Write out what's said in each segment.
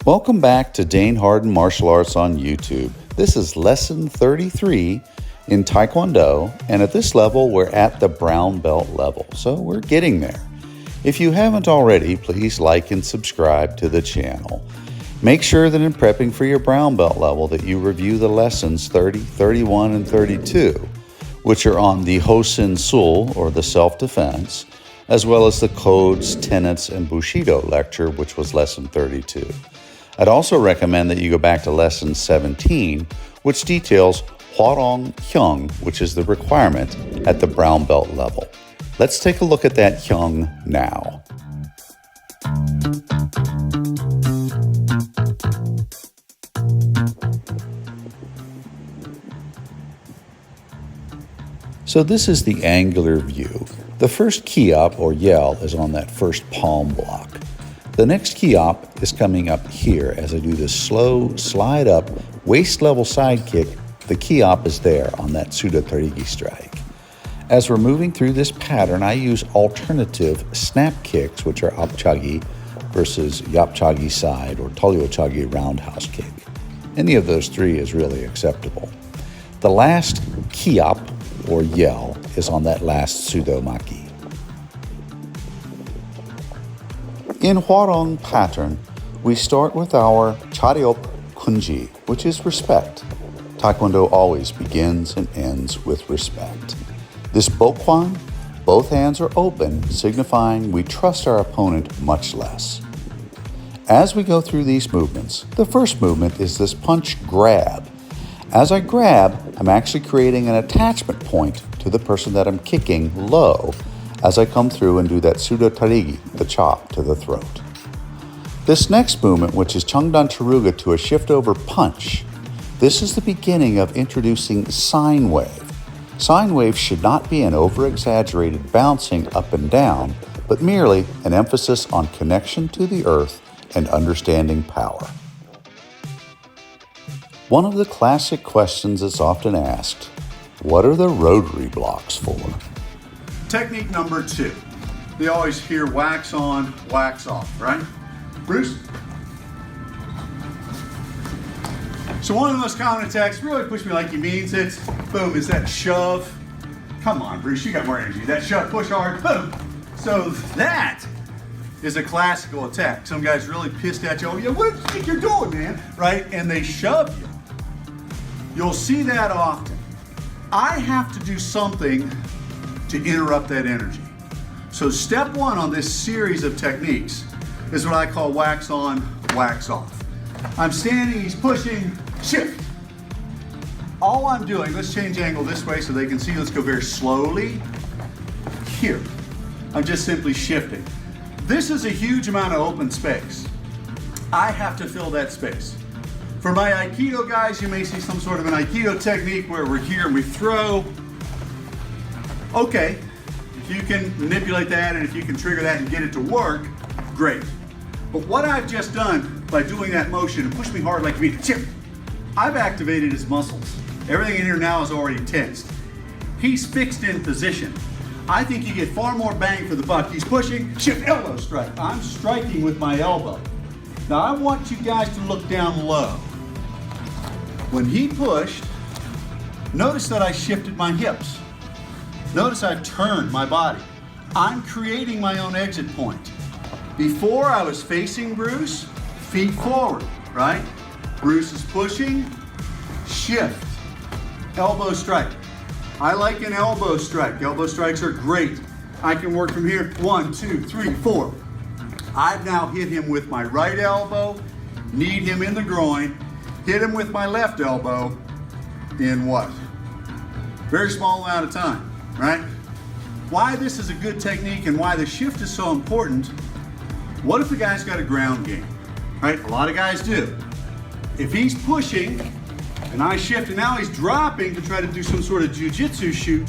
Welcome back to Dane Harden Martial Arts on YouTube. This is lesson 33 in Taekwondo, and at this level, we're at the brown belt level, so we're getting there. If you haven't already, please like and subscribe to the channel. Make sure that in prepping for your brown belt level that you review the lessons 30, 31, and 32, which are on the Hosin Sul, or the self-defense, as well as the codes, tenets, and BUSHIDO lecture, which was lesson 32. I'd also recommend that you go back to lesson 17, which details hwa-rang hyung, which is the requirement at the brown belt level. Let's take a look at that hyung now. So this is the angular view. The first key-up or yell is on that first palm block. The next key-up is coming up here as I do this slow slide up waist level side kick. The key-up is there on that pseudo tarigi strike. As we're moving through this pattern, I use alternative snap kicks, which are apchagi versus yapchagi side or tolyochagi roundhouse kick. Any of those three is really acceptable. The last key-up or yell is on that last pseudo maki. In hwa-rang pattern, we start with our chariop kunji, which is respect. Taekwondo always begins and ends with respect. This bokwan, both hands are open, signifying we trust our opponent much less. As we go through these movements, the first movement is this punch grab. As I grab, I'm actually creating an attachment point to the person that I'm kicking low as I come through and do that pseudo tarigi, the chop to the throat. This next movement, which is changdan charuga to a shift over punch, this is the beginning of introducing sine wave. Sine wave should not be an over-exaggerated bouncing up and down, but merely an emphasis on connection to the earth and understanding power. One of the classic questions that's often asked, what are the rotary blocks for? Technique number 2. They always hear wax on, wax off, right? Bruce? So one of the most common attacks, really push me like he means it, boom, is that shove. Come on, Bruce, you got more energy. That shove, push hard, boom. So that is a classical attack. Some guys really pissed at you, oh yeah, what do you think you're doing, man? Right, and they shove you. You'll see that often. I have to do something to interrupt that energy. So step 1 on this series of techniques is what I call wax on, wax off. I'm standing, he's pushing, shift. All I'm doing, let's change angle this way so they can see, let's go very slowly. Here, I'm just simply shifting. This is a huge amount of open space. I have to fill that space. For my Aikido guys, you may see some sort of an Aikido technique where we're here and we throw. Okay, if you can manipulate that and if you can trigger that and get it to work, great. But what I've just done by doing that motion and push me hard like me, I've activated his muscles. Everything in here now is already tensed. He's fixed in position. I think you get far more bang for the buck. He's pushing, shift, elbow strike. I'm striking with my elbow. Now I want you guys to look down low. When he pushed, notice that I shifted my hips. Notice I've turned my body. I'm creating my own exit point. Before I was facing Bruce, feet forward, right? Bruce is pushing, shift, elbow strike. I like an elbow strike. Elbow strikes are great. I can work from here, 1, 2, 3, 4. I've now hit him with my right elbow, kneed him in the groin, hit him with my left elbow in what? Very small amount of time, right? Why this is a good technique and why the shift is so important, what if the guy's got a ground game, right? A lot of guys do. If he's pushing and I shift and now he's dropping to try to do some sort of jiu-jitsu shoot.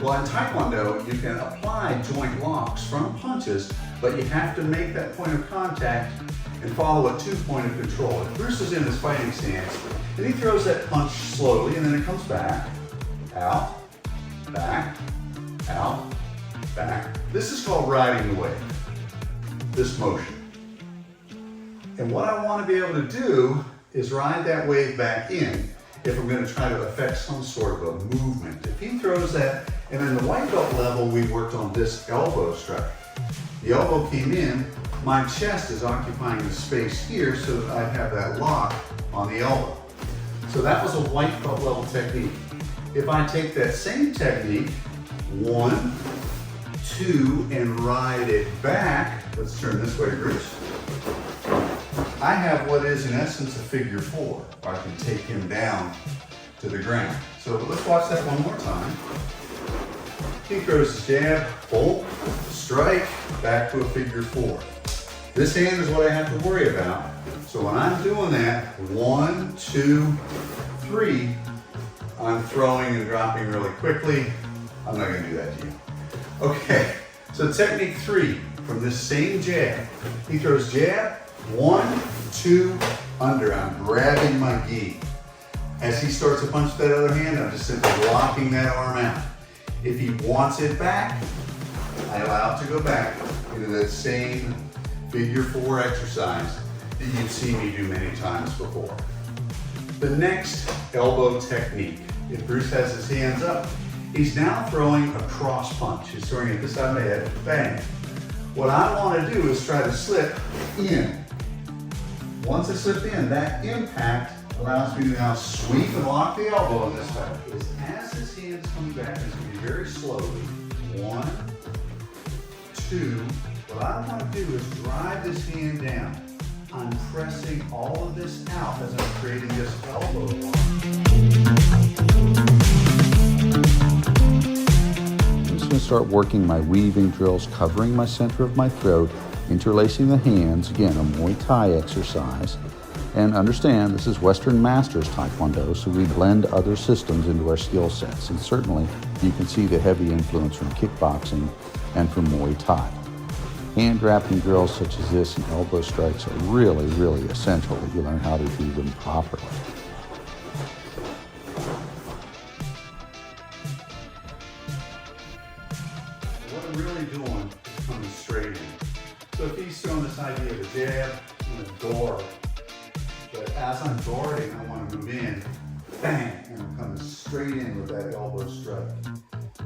Well, in Taekwondo, you can apply joint locks, front punches, but you have to make that point of contact and follow a 2-point of control. If Bruce is in his fighting stance, and he throws that punch slowly, and then it comes back, out, back, out, back. This is called riding the wave, this motion. And what I want to be able to do is ride that wave back in if I'm going to try to affect some sort of a movement. If he throws that, and in the white belt level, we worked on this elbow strike. The elbow came in, my chest is occupying the space here so that I have that lock on the elbow. So that was a white belt level technique. If I take that same technique, 1, 2, and ride it back, let's turn this way, Bruce. I have what is in essence a figure 4, where I can take him down to the ground. So let's watch that one more time. He throws his jab, pull, strike, back to a figure 4. This hand is what I have to worry about. So when I'm doing that, 1, 2, 3, I'm throwing and dropping really quickly. I'm not gonna do that to you. Okay, so technique 3, from this same jab. He throws jab, 1, 2, under. I'm grabbing my gi. As he starts to punch that other hand, I'm just simply locking that arm out. If he wants it back, I allow it to go back into that same figure 4 exercise that you've seen me do many times before. The next elbow technique, if Bruce has his hands up, he's now throwing a cross punch. He's throwing it this side of my head, bang. What I want to do is try to slip in. Once I slip in, that impact allows me to now sweep and lock the elbow in this way. As his hands come back, it's going to be very slowly. 1, 2. What I want to do is drive this hand down. I'm pressing all of this out as I'm creating this elbow lock. I'm just going to start working my weaving drills, covering my center of my throat, interlacing the hands, again, a Muay Thai exercise. And understand, this is Western Masters Taekwondo, so we blend other systems into our skill sets. And certainly, you can see the heavy influence from kickboxing and from Muay Thai. Hand wrapping drills such as this and elbow strikes are really, really essential that you learn how to do them properly. What I'm really doing is coming straight in. So if he's throwing this idea of a jab, I'm going to guard. But as I'm guarding, I want to move in, bang, and I'm coming straight in with that elbow strike.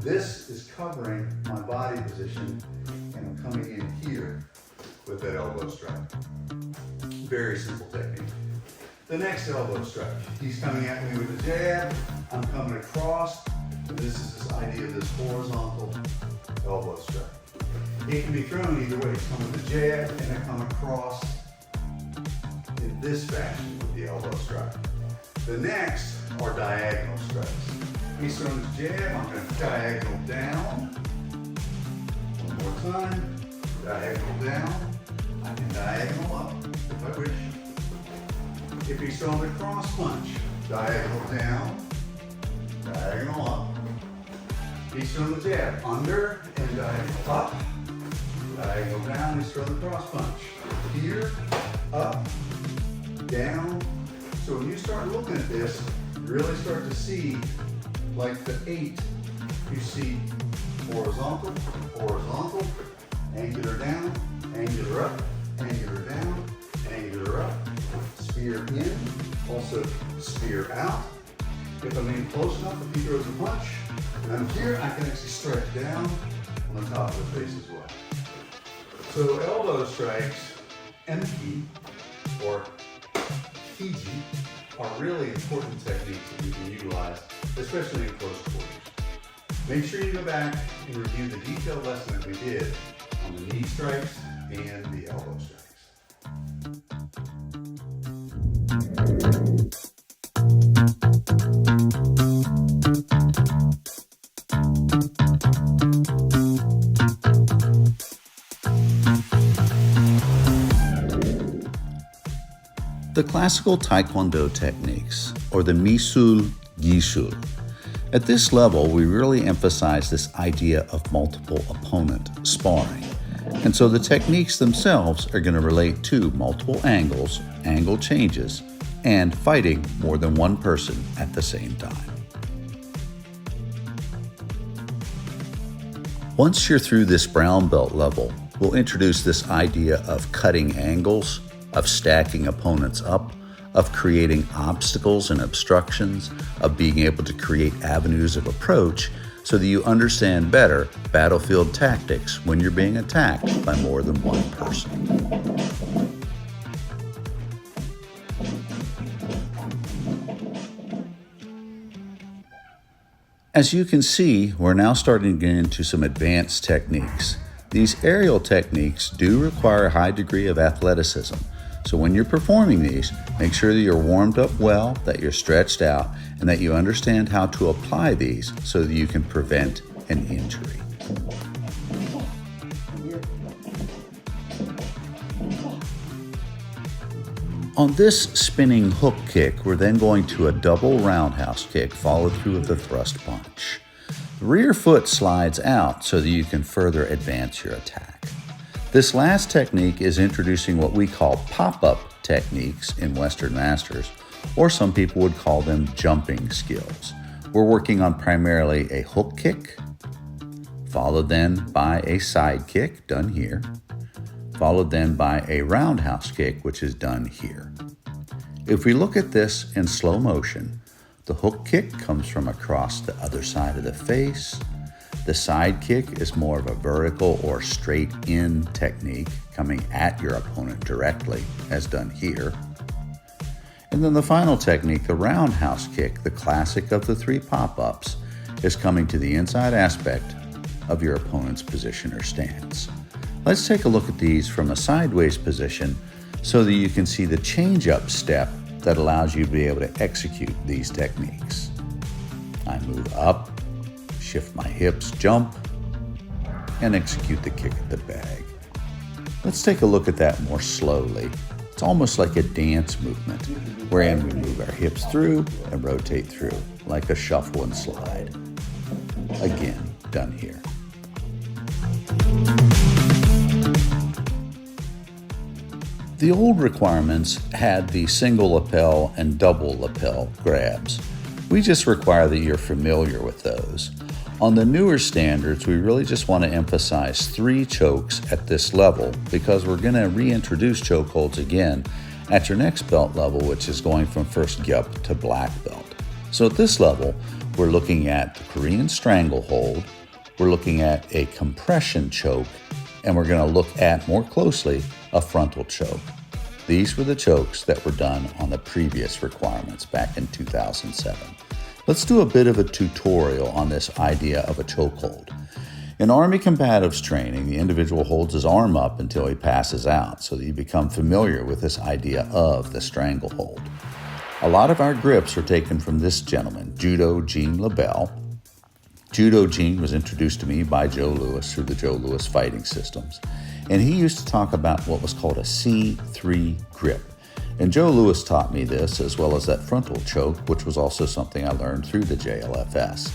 This is covering my body position, and I'm coming in here with that elbow strike. Very simple technique. The next elbow strike, he's coming at me with a jab, I'm coming across, and this is this idea of this horizontal elbow strike. It can be thrown either way. It's coming with a jab, and I come across in this fashion with the elbow strike. The next are diagonal strikes. He's throwing his jab, I'm going to diagonal down. One more time, diagonal down. I can diagonal up if I wish. If he's throwing the cross punch, diagonal down, diagonal up. He's throwing the jab, under and diagonal up. Diagonal down, he's throwing the cross punch. Here, up, down. So when you start looking at this, you really start to see, like the 8, you see horizontal, horizontal, angular down, angular up, angular down, angular up, spear in, also spear out. If I'm in close enough, if he throws a punch, and I'm here, I can actually strike down on the top of the face as well. So elbow strikes, MK, or Fiji, are really important techniques that you can utilize, especially in close quarters. Make sure you go back and review the detailed lesson that we did on the knee strikes and the elbow strikes. The classical Taekwondo techniques, or the Misul Gisul. At this level, we really emphasize this idea of multiple opponent sparring. And so the techniques themselves are going to relate to multiple angles, angle changes, and fighting more than one person at the same time. Once you're through this brown belt level, we'll introduce this idea of cutting angles, of stacking opponents up, of creating obstacles and obstructions, of being able to create avenues of approach so that you understand better battlefield tactics when you're being attacked by more than one person. As you can see, we're now starting to get into some advanced techniques. These aerial techniques do require a high degree of athleticism. So when you're performing these, make sure that you're warmed up well, that you're stretched out, and that you understand how to apply these so that you can prevent an injury. On this spinning hook kick, we're then going to a double roundhouse kick followed through with a thrust punch. The rear foot slides out so that you can further advance your attack. This last technique is introducing what we call pop-up techniques in Western Masters, or some people would call them jumping skills. We're working on primarily a hook kick, followed then by a side kick, done here, followed then by a roundhouse kick, which is done here. If we look at this in slow motion, the hook kick comes from across the other side of the face. The side kick is more of a vertical or straight in technique, coming at your opponent directly, as done here. And then the final technique, the roundhouse kick, the classic of the three pop-ups, is coming to the inside aspect of your opponent's position or stance. Let's take a look at these from a sideways position so that you can see the change-up step that allows you to be able to execute these techniques. I move up, shift my hips, jump, and execute the kick at the bag. Let's take a look at that more slowly. It's almost like a dance movement, wherein we move our hips through and rotate through, like a shuffle and slide. Again, done here. The old requirements had the single lapel and double lapel grabs. We just require that you're familiar with those. On the newer standards, we really just want to emphasize 3 chokes at this level because we're going to reintroduce chokeholds again at your next belt level, which is going from first gyup to black belt. So at this level, we're looking at the Korean stranglehold, we're looking at a compression choke, and we're going to look at more closely a frontal choke. These were the chokes that were done on the previous requirements back in 2007. Let's do a bit of a tutorial on this idea of a chokehold. In Army combatives training, the individual holds his arm up until he passes out so that you become familiar with this idea of the stranglehold. A lot of our grips are taken from this gentleman, Judo Gene LaBelle. Judo Gene was introduced to me by Joe Lewis through the Joe Lewis fighting systems. And he used to talk about what was called a C3 grip. And Joe Lewis taught me this, as well as that frontal choke, which was also something I learned through the JLFS.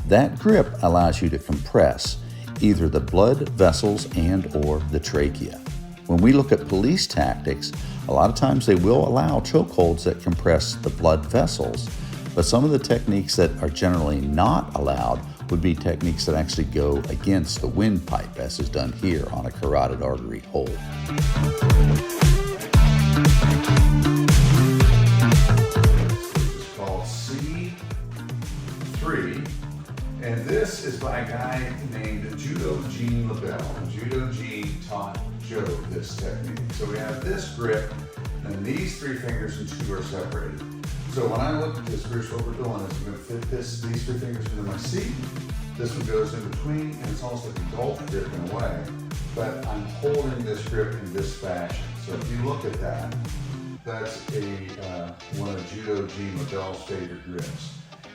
That grip allows you to compress either the blood vessels and or the trachea. When we look at police tactics, a lot of times they will allow chokeholds that compress the blood vessels, but some of the techniques that are generally not allowed would be techniques that actually go against the windpipe, as is done here on a carotid artery hold. This is called C3, and this is by a guy named Judo Gene LaBelle. Judo Gene taught Joe this technique. So we have this grip, and these 3 fingers and 2 are separated. So when I look at this, here's what we're doing is we're going to fit these 3 fingers into my seat. This one goes in between, and it's almost like a golf grip in a way, but I'm holding this grip in this fashion. So if you look at that, that's one of Judo Gene LaBelle's favorite grips.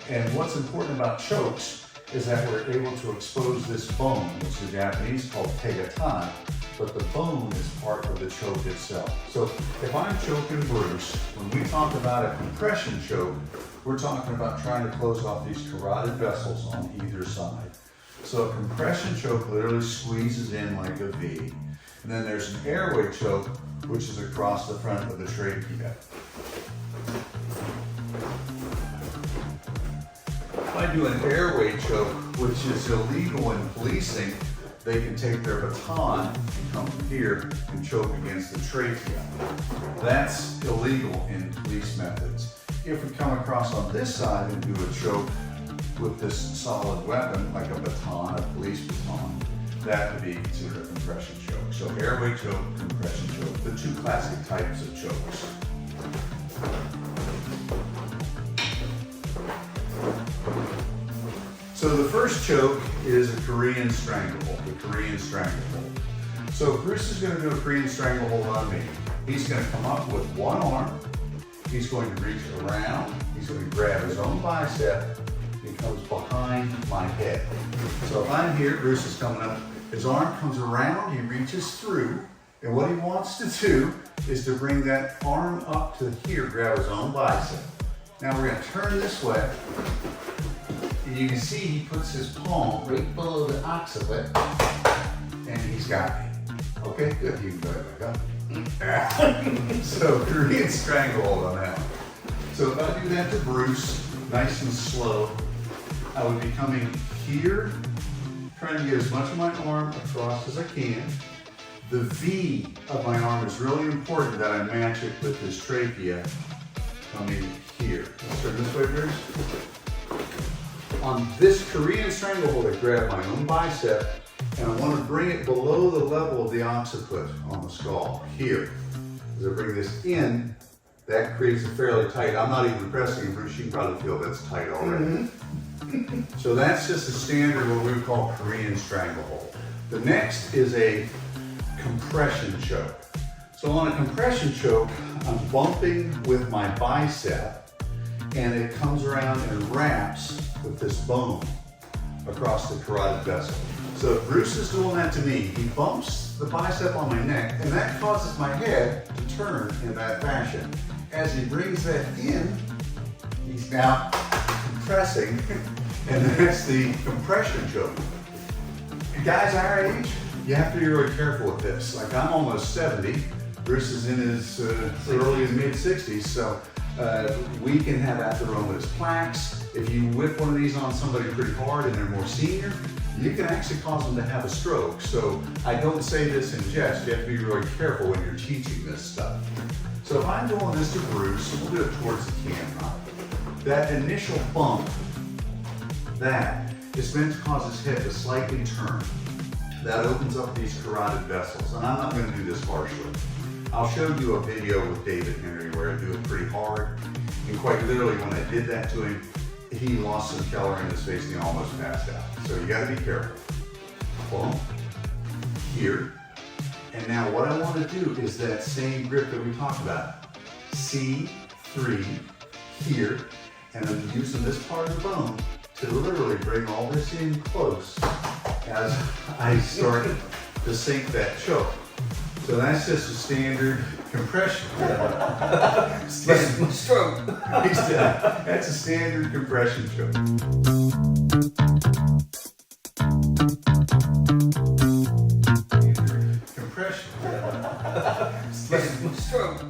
And what's important about chokes is that we're able to expose this bone, which the Japanese call tegatana, but the bone is part of the choke itself. So if I'm choking Bruce, when we talk about a compression choke, we're talking about trying to close off these carotid vessels on either side. So a compression choke literally squeezes in like a V. And then there's an airway choke, which is across the front of the trachea. If I do an airway choke, which is illegal in policing, they can take their baton and come here and choke against the trachea. That's illegal in police methods. If we come across on this side and do a choke with this solid weapon, like a baton, a police baton, that would be considered a compression choke. So airway choke, compression choke, the two classic types of chokes. So the first choke is a Korean stranglehold, the Korean stranglehold. So Bruce is going to do a Korean stranglehold on me. He's going to come up with one arm. He's going to reach around. He's going to grab his own bicep. He comes behind my head. So if I'm here, Bruce is coming up. His arm comes around. He reaches through. And what he wants to do is to bring that arm up to here, grab his own bicep. Now we're going to turn this way. And you can see he puts his palm right below the occiput, and he's got me. Okay, good. You can go ahead back up. So Korean stranglehold on that one. So if I do that to Bruce, nice and slow, I would be coming here, trying to get as much of my arm across as I can. The V of my arm is really important that I match it with his trachea coming here. Let's turn this way, Bruce. On this Korean stranglehold, I grab my own bicep and I want to bring it below the level of the occiput on the skull, here. As I bring this in, that creates a fairly tight, I'm not even pressing it, Bruce, you can probably feel that's tight already. So that's just a standard, what we would call Korean stranglehold. The next is a compression choke. So on a compression choke, I'm bumping with my bicep and it comes around and wraps with this bone across the carotid vessel. So if Bruce is doing that to me, he bumps the bicep on my neck and that causes my head to turn in that fashion. As he brings that in, he's now compressing, and that's the compression choke. Guys our age, you have to be really careful with this. Like I'm almost 70, Bruce is in his early and mid 60s, so we can have atheromatous plaques. If you whip one of these on somebody pretty hard and they're more senior, you can actually cause them to have a stroke. So I don't say this in jest, you have to be really careful when you're teaching this stuff. So if I'm doing this to Bruce, we'll do it towards the camera. That initial bump, that is meant to cause his head to slightly turn. That opens up these carotid vessels, and I'm not going to do this harshly. I'll show you a video with David Henry where I do it pretty hard, and quite literally when I did that to him, he lost some color in his face and he almost passed out. So you got to be careful. Bump, here, and now what I want to do is that same grip that we talked about. C3, here, and I'm using this part of the bone to literally bring all this in close as I start to sink that choke. So that's just a standard compression. Stroke. That's a standard compression choke. Compression. Stroke.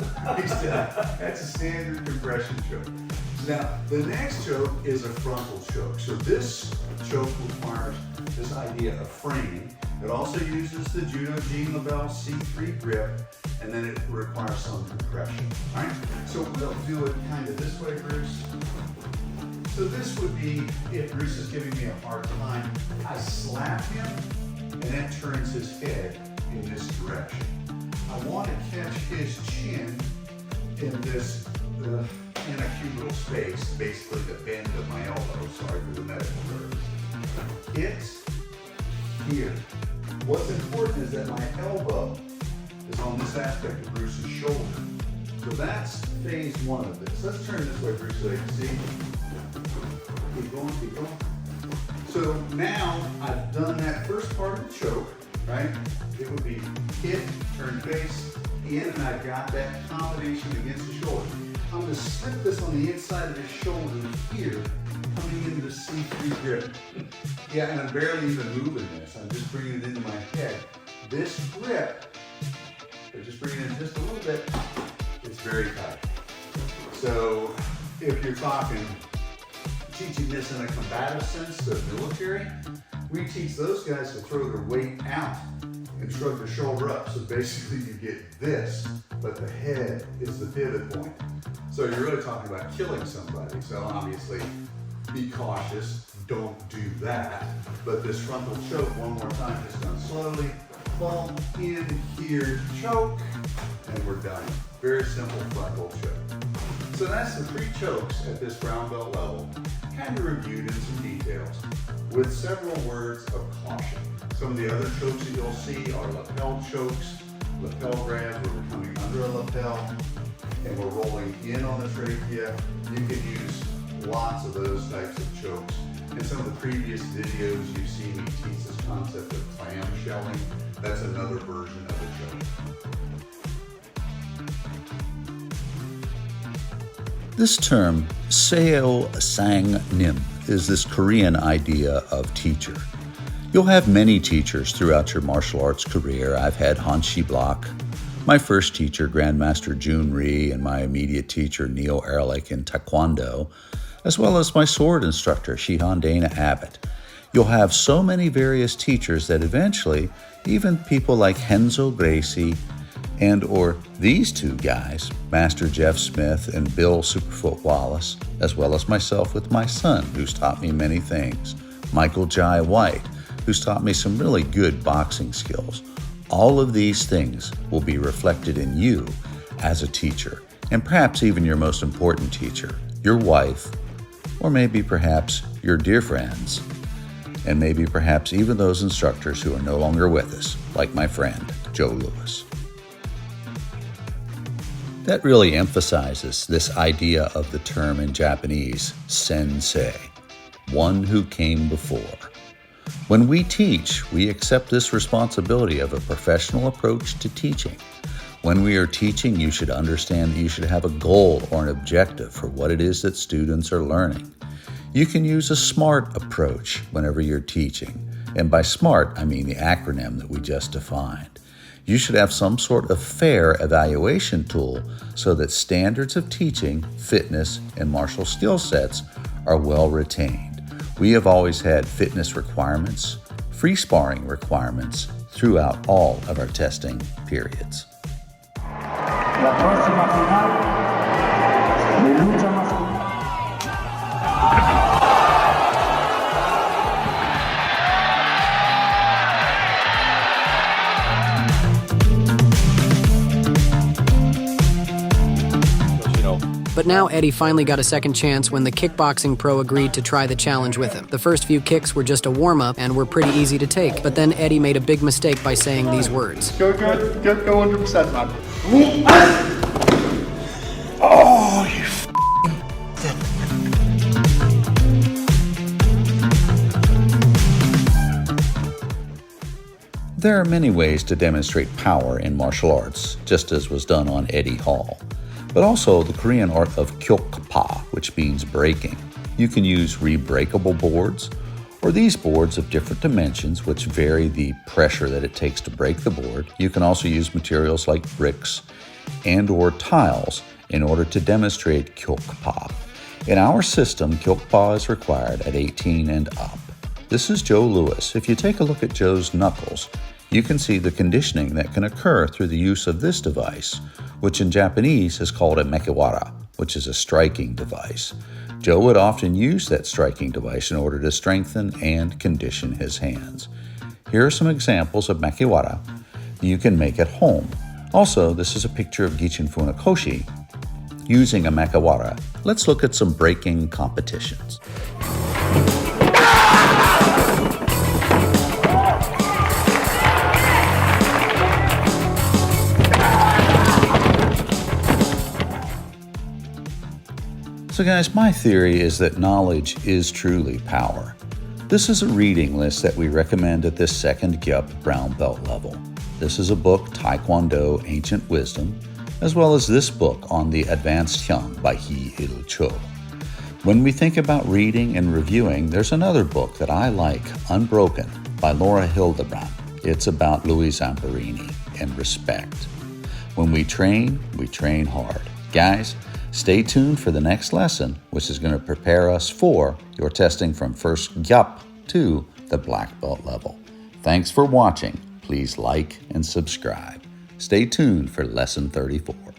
That's a standard compression choke. Now, the next choke is a frontal choke. So this choke requires this idea of framing. It also uses the Judo Jean Labelle C3 grip, and then it requires some compression. All right? So we'll do it kind of this way, Bruce. So this would be, if Bruce is giving me a hard time, I slap him, and that turns his head in this direction. I want to catch his chin in this antecubital space, basically the bend of my elbow, sorry for the medical terms. Hit here. What's important is that my elbow is on this aspect of Bruce's shoulder. So that's phase one of this. Let's turn this way, Bruce, so you can see. Keep going, keep going. So now I've done that first part of the choke, right? It would be hit, turn face, in, and I've got that combination against the shoulder. I'm going to slip this on the inside of his shoulder here, coming into the C3 grip. Yeah, and I'm barely even moving this. I'm just bringing it into my head. this grip, just bring it in just a little bit, it's very tight. So if you're talking teaching this in a combative sense, the military, we teach those guys to throw their weight out and shrug their shoulder up. So basically you get this, but the head is the pivot point. So you're really talking about killing somebody. So obviously be cautious, don't do that. But this frontal choke, one more time, just done slowly. Fall in here, choke, and we're done. Very simple frontal choke. So that's the 3 chokes at this brown belt level, kind of reviewed in some details, with several words of caution. Some of the other chokes that you'll see are lapel chokes, lapel grabs where we're coming under a lapel, and we're rolling in on the trachea. You can use lots of those types of chokes. In some of the previous videos, you've seen me teach this concept of clam shelling. That's another version of a choke. This term, seo sang nim, is this Korean idea of teacher. You'll have many teachers throughout your martial arts career. I've had Han Shi Block, my first teacher, Grandmaster Jun Ri, and my immediate teacher, Neil Ehrlich in Taekwondo, as well as my sword instructor, Shihan Dana Abbott. You'll have so many various teachers that eventually, even people like Henzo Gracie and or these 2 guys, Master Jeff Smith and Bill Superfoot Wallace, as well as myself with my son, who's taught me many things, Michael Jai White, who's taught me some really good boxing skills. All of these things will be reflected in you as a teacher, and perhaps even your most important teacher, your wife, or maybe perhaps your dear friends, and maybe perhaps even those instructors who are no longer with us, like my friend, Joe Lewis. That really emphasizes this idea of the term in Japanese, sensei, one who came before. When we teach, we accept this responsibility of a professional approach to teaching. When we are teaching, you should understand that you should have a goal or an objective for what it is that students are learning. You can use a SMART approach whenever you're teaching. And by SMART, I mean the acronym that we just defined. You should have some sort of fair evaluation tool so that standards of teaching, fitness, and martial skill sets are well retained. We have always had fitness requirements, free sparring requirements throughout all of our testing periods. La próxima final de lucha masculina. But now Eddie finally got a second chance when the kickboxing pro agreed to try the challenge with him. The first few kicks were just a warm-up and were pretty easy to take, but then Eddie made a big mistake by saying these words. Go 100%, man. Oh, you There are many ways to demonstrate power in martial arts, just as was done on Eddie Hall, but also the Korean art of kyokpa, which means breaking. You can use rebreakable boards, or these boards of different dimensions which vary the pressure that it takes to break the board. You can also use materials like bricks and or tiles in order to demonstrate kyokpa. In our system, kyokpa is required at 18 and up. This is Joe Lewis. If you take a look at Joe's knuckles, you can see the conditioning that can occur through the use of this device, which in Japanese is called a makiwara, which is a striking device. Joe would often use that striking device in order to strengthen and condition his hands. Here are some examples of makiwara that you can make at home. Also, this is a picture of Gichin Funakoshi using a makiwara. Let's look at some breaking competitions. So guys, my theory is that knowledge is truly power. This is a reading list that we recommend at this second GYUP brown belt level. This is a book, Taekwondo Ancient Wisdom, as well as this book on the Advanced Hyung by Hee Il Cho. When we think about reading and reviewing, there's another book that I like, Unbroken, by Laura Hildebrand. It's about Louis Zamperini and respect. When we train hard. Guys, stay tuned for the next lesson, which is going to prepare us for your testing from first gyap to the black belt level. Thanks for watching. Please like and subscribe. Stay tuned for lesson 34.